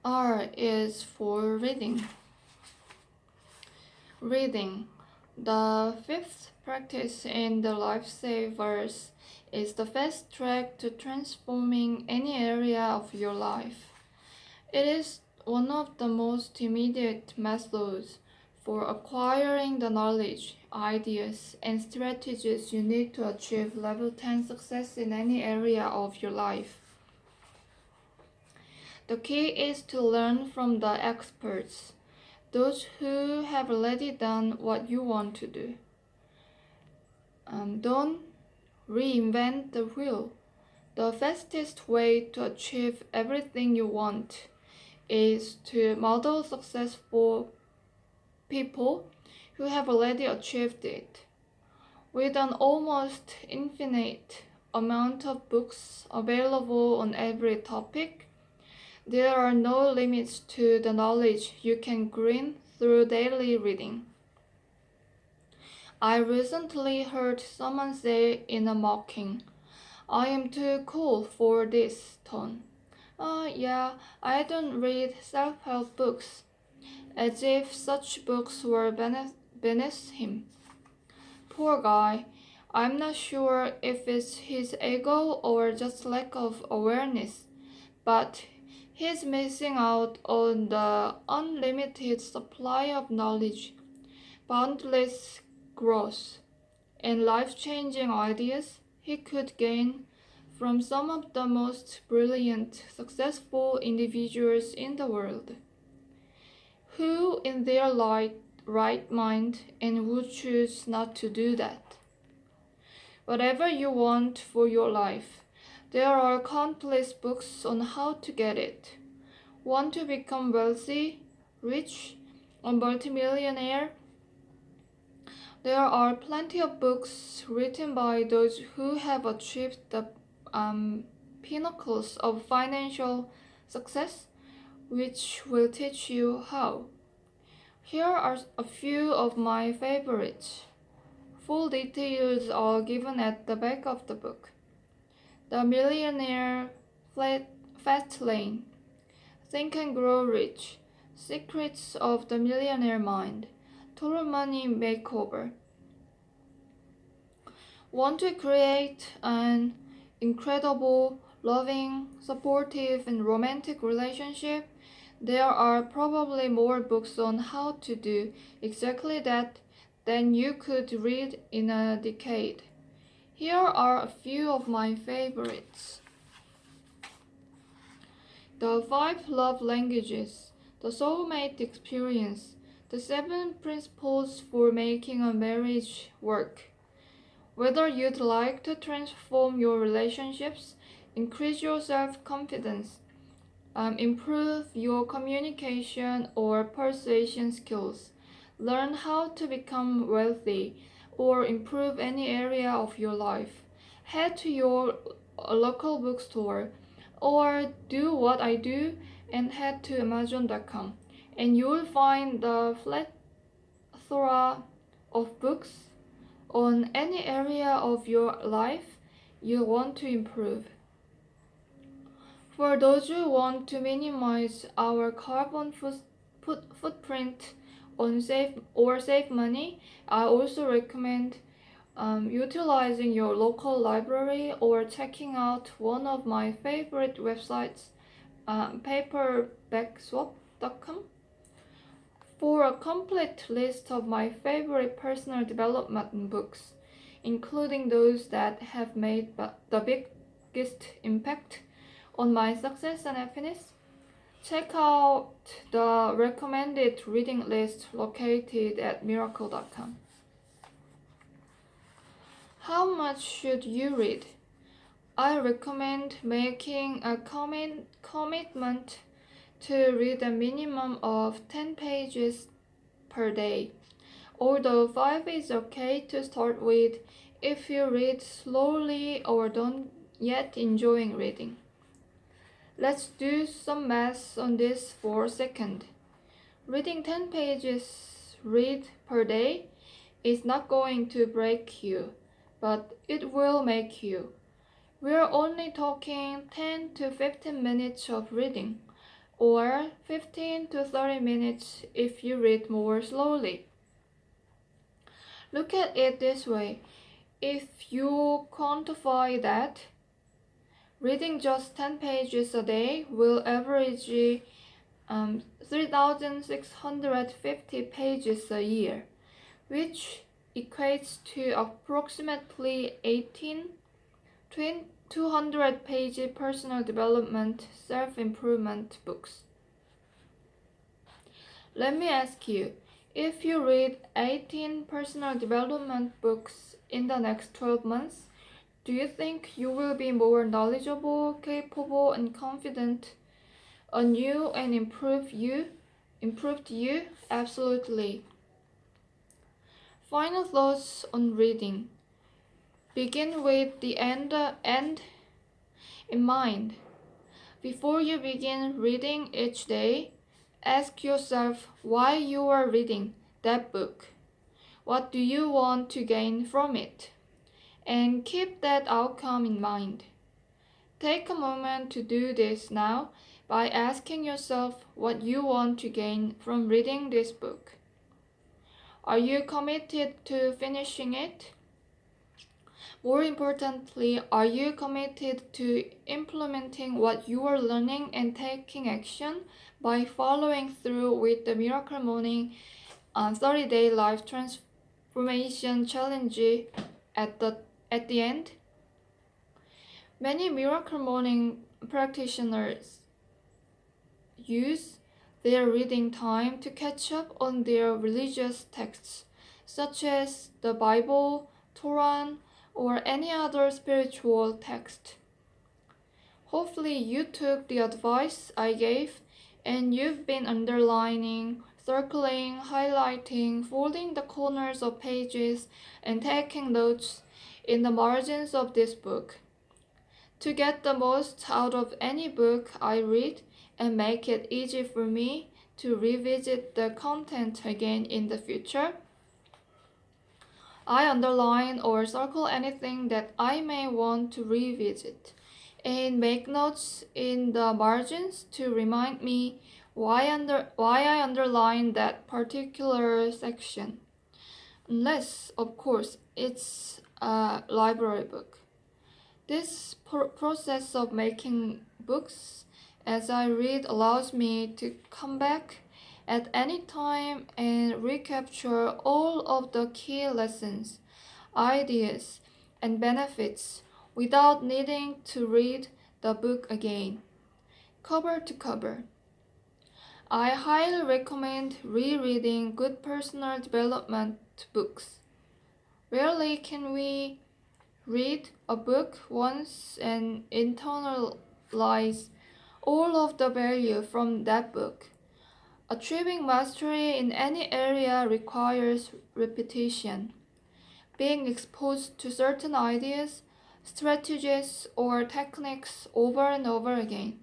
R is for reading. Reading. The fifth practice in the Lifesavers is the fast track to transforming any area of your life. It is one of the most immediate methods for acquiring the knowledge, ideas, and strategies you need to achieve level 10 success in any area of your life. The key is to learn from the experts, those who have already done what you want to do. Don't reinvent the wheel. The fastest way to achieve everything you want is to model successful people who have already achieved it. With an almost infinite amount of books available on every topic, there are no limits to the knowledge you can glean through daily reading. I recently heard someone say in a mocking, "I am too cool for this" tone. Yeah, I don't read self-help books, as if such books were beneath him. Poor guy. I'm not sure if it's his ego or just lack of awareness, but he's missing out on the unlimited supply of knowledge, boundless growth, and life-changing ideas he could gain from some of the most brilliant, successful individuals in the world. Who in their right mind and would choose not to do that? Whatever you want for your life, there are countless books on how to get it. Want to become wealthy, rich, a multimillionaire? There are plenty of books written by those who have achieved the pinnacles of financial success, which will teach you how. Here are a few of my favorites. Full details are given at the back of the book. The Millionaire Fast Lane, Think and Grow Rich, Secrets of the Millionaire Mind, Total Money Makeover. Want to create an incredible, loving, supportive, and romantic relationship? There are probably more books on how to do exactly that than you could read in a decade. Here are a few of my favorites. The 5 Love Languages, The Soulmate Experience, The 7 Principles for Making a Marriage Work. Whether you'd like to transform your relationships, increase your self-confidence, improve your communication or persuasion skills, learn how to become wealthy, or improve any area of your life, head to your local bookstore, or do what I do and head to Amazon.com, and you'll find the plethora of books on any area of your life you want to improve. For those who want to minimize our carbon footprint on save money, I also recommend utilizing your local library or checking out one of my favorite websites, paperbackswap.com. For a complete list of my favorite personal development books, including those that have made the biggest impact on my success and happiness, check out the recommended reading list located at miracle.com. How much should you read? I recommend making a commitment to read a minimum of 10 pages per day, although 5 is okay to start with if you read slowly or don't yet enjoying reading. Let's do some math on this for a second. Reading 10 pages per day is not going to break you, but it will make you. We're only talking 10 to 15 minutes of reading, or 15 to 30 minutes if you read more slowly. Look at it this way. If you quantify that, reading just 10 pages a day will average 3,650 pages a year, which equates to approximately 200-page personal development, self-improvement books. Let me ask you, if you read 18 personal development books in the next 12 months, do you think you will be more knowledgeable, capable, and confident? A new and improved you? Absolutely. Final thoughts on reading. Begin with the end in mind. Before you begin reading each day, ask yourself why you are reading that book. What do you want to gain from it? And keep that outcome in mind. Take a moment to do this now by asking yourself what you want to gain from reading this book. Are you committed to finishing it? More importantly, are you committed to implementing what you are learning and taking action by following through with the Miracle Morning 30-day life transformation challenge at the end? Many Miracle Morning practitioners use their reading time to catch up on their religious texts, such as the Bible, Quran, or any other spiritual text. Hopefully you took the advice I gave and you've been underlining, circling, highlighting, folding the corners of pages, and taking notes in the margins of this book. To get the most out of any book I read and make it easy for me to revisit the content again in the future, I underline or circle anything that I may want to revisit and make notes in the margins to remind me why I underlined that particular section. Unless, of course, it's a library book. This process of making books as I read allows me to come back at any time and recapture all of the key lessons, ideas, and benefits without needing to read the book again, cover to cover. I highly recommend rereading good personal development books. Rarely can we read a book once and internalize all of the value from that book. Achieving mastery in any area requires repetition. Being exposed to certain ideas, strategies, or techniques over and over again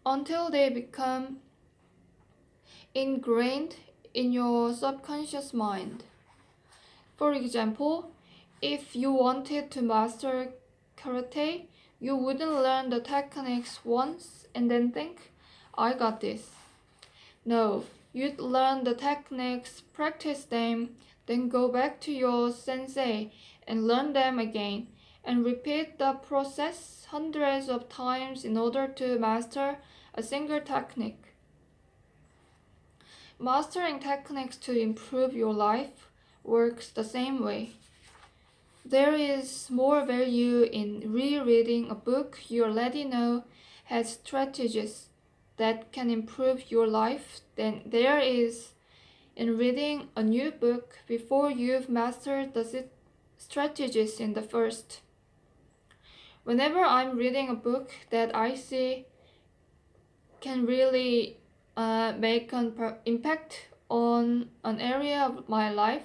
until they become ingrained in your subconscious mind. For example, if you wanted to master karate, you wouldn't learn the techniques once and then think, I got this. No, you'd learn the techniques, practice them, then go back to your sensei and learn them again, and repeat the process hundreds of times in order to master a single technique. Mastering techniques to improve your life works the same way. There is more value in rereading a book you already know has strategies that can improve your life than there is in reading a new book before you've mastered the strategies in the first. Whenever I'm reading a book that I see can really make an impact on an area of my life,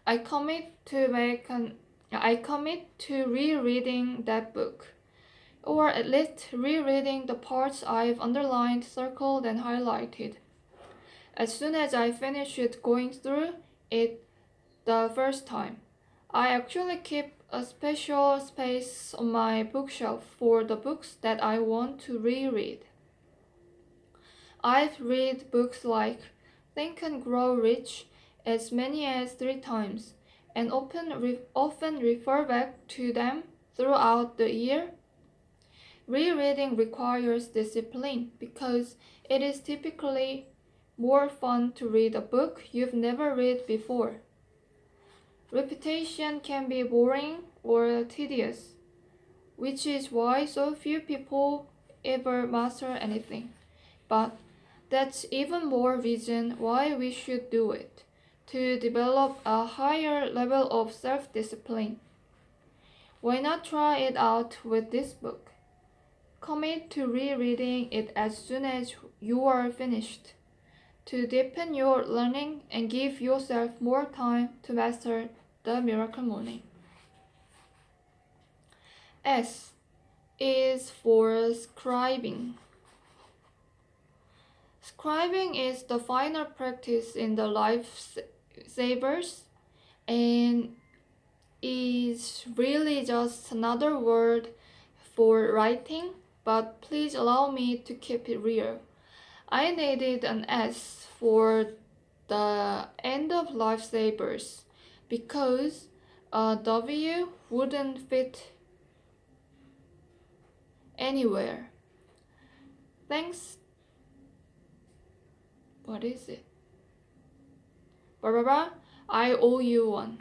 I commit to rereading that book, or at least rereading the parts I've underlined, circled, and highlighted. As soon as I finish going through it the first time, I actually keep a special space on my bookshelf for the books that I want to reread. I've read books like Think and Grow Rich as many as 3 times, and often refer back to them throughout the year. Rereading requires discipline because it is typically more fun to read a book you've never read before. Repetition can be boring or tedious, which is why so few people ever master anything. But that's even more reason why we should do it, to develop a higher level of self-discipline. Why not try it out with this book? Commit to rereading it as soon as you are finished, to deepen your learning and give yourself more time to master the Miracle Morning. S is for scribing. Scribing is the final practice in the lifesavers and is really just another word for writing, but please allow me to keep it real. I needed an S for the end of lifesavers because a W wouldn't fit anywhere. Thanks. What is it? Barbara, I owe you one.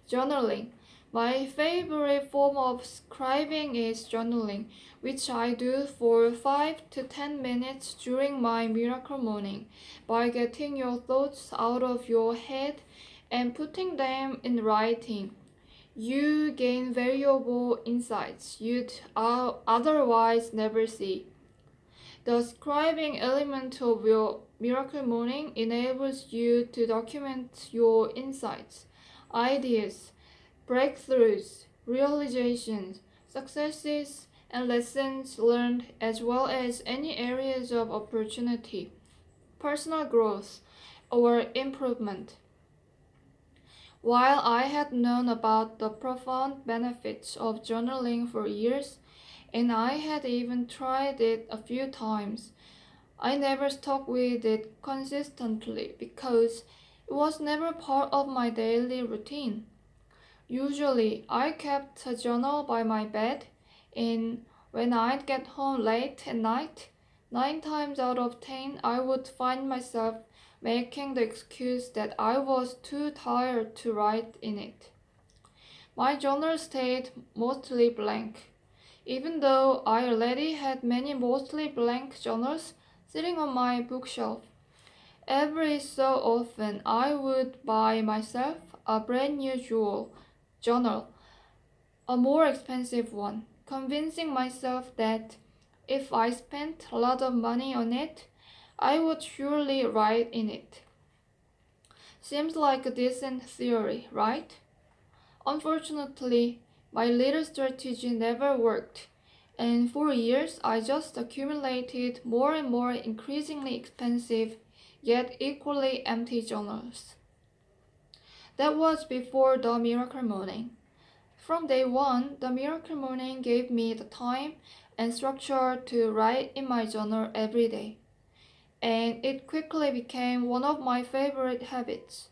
Journaling. My favorite form of scribing is journaling, which I do for 5 to 10 minutes during my miracle morning by getting your thoughts out of your head and putting them in writing. You gain valuable insights you'd otherwise never see. The scribing element of your miracle morning enables you to document your insights, ideas, breakthroughs, realizations, successes, and lessons learned, as well as any areas of opportunity, personal growth, or improvement. While I had known about the profound benefits of journaling for years, and I had even tried it a few times, I never stuck with it consistently because it was never part of my daily routine. Usually, I kept a journal by my bed, and when I'd get home late at night, 9 times out of 10, I would find myself making the excuse that I was too tired to write in it. My journal stayed mostly blank, even though I already had many mostly blank journals sitting on my bookshelf. Every so often, I would buy myself a brand new journal, a more expensive one, convincing myself that if I spent a lot of money on it, I would surely write in it. Seems like a decent theory, right? Unfortunately, my little strategy never worked, and for years I just accumulated more and more increasingly expensive yet equally empty journals. That was before the Miracle Morning. From day one, the Miracle Morning gave me the time and structure to write in my journal every day, and it quickly became one of my favorite habits.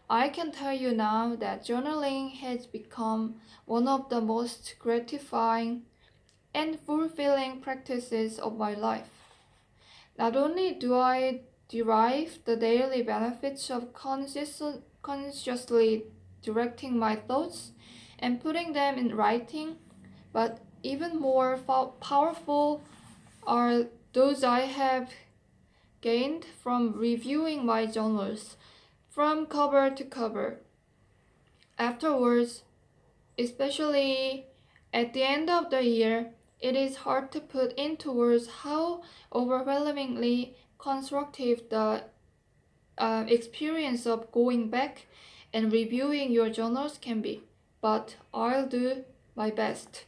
I can tell you now that journaling has become one of the most gratifying and fulfilling practices of my life. Not only do I derive the daily benefits of consciously directing my thoughts and putting them in writing, but even more powerful are those I have gained from reviewing my journals from cover to cover. Afterwards, especially at the end of the year, it is hard to put into words how overwhelmingly constructive the experience of going back and reviewing your journals can be, but I'll do my best.